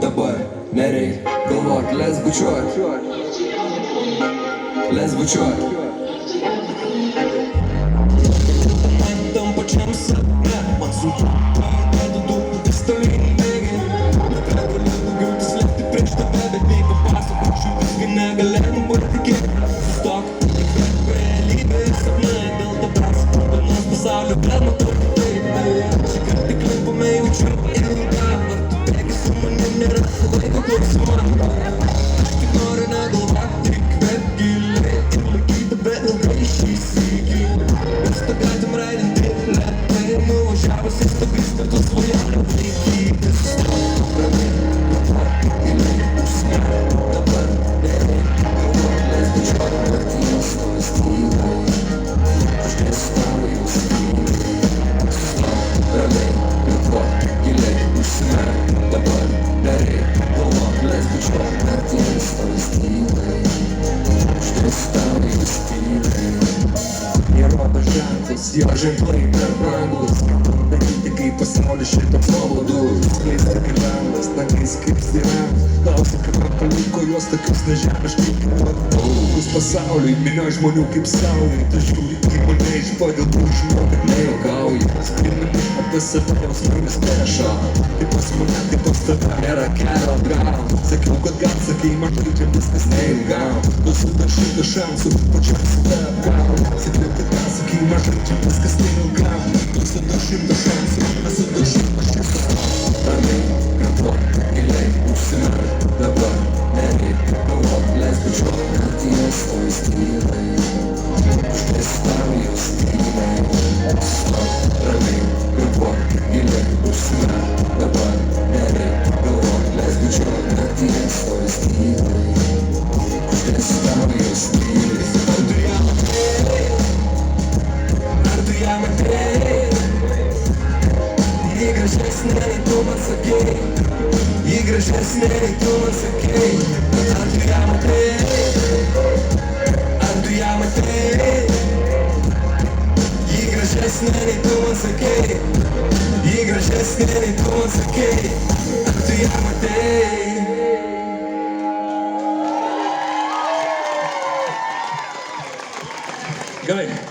dabar nereik galvot, let's bučiuot, let's bučiuot. Man tam pačiam sapne, man sunku pradėti daug pistolinį mėginį. Negaliu daugiau slėpti prieš tave, bet nei papasakočiau, visgi negalėtum patikėti. Sustok, įkvėp realybę ir sapnai, dėl tavęs kurdamas pasaulio, bet matau kitaip. Šį kartą įkvėpame jaučiu ilgą, ar tu bėgi su manim, nėra laiko klausimą. Aš tik noriu negalvoti, įkvėp giliai ir laikyti be ilgai šį sykį. Mes to galim raidinti lėtai, nuvažiavus į stogais kartu svajonę laikyti. Sustok, ramiai, dabar giliai užsimerk, dabar nereik galvot, let's bučiuot, nakties stovis tyliai, aš nesustauju jūs tyliai. Sustok, ramiai, dabar giliai užsimerk, dabar nereik galvot, let's bučiuot, nakties stovis tyliai, aš nesustauju jūs tyliai. Jie rodo ženklus, jo ženklai per brangus, daryti kaip pasaulis šitoks nuobodus. Skleisti gyvendas, nagais kaip stirams, klausia, kaip paliko juos tokius nežemiškai gyventus. Pasauliui, milion žmonių kaip saulė, tu žiūri į mane iš padėtų, žinau, kad nejuokauji. Primeni apie save, jausmais neša, tai pas mane, tai pas tave nėra kelio atgal. Sakiau, kad gal sakai, mažai čia viskas neilgam, duosiu dar šitą šansų, pačiam save apgaut. Sakiau, kad gal sakai, mažai čia viskas neilgam, duosiu dar šitą šansų, esu dar šitą šansų. Ramiai, kvėpuok, giliai užsimerk, dabar nereik galvot, let's bučiuot, nakties stovis tyliai, aš nesustauju jūs tyliai. Sustok, ramiai, kvėpuok, giliai užsimerk, dabar nereik galvot, let's bučiuot, nakties stovis tyliai, aš nesustauju jūs tyliai. Ar tu ją matei? Ji gražesnė nei tu man sakei, ji gražesnė nei tu man sakei. Ar tu ją matei? Ar tu ją matei? Ji gražesnė nei tu man sakei, ji gražesnė nei tu man sakei. Ar tu ją matei? Gerai.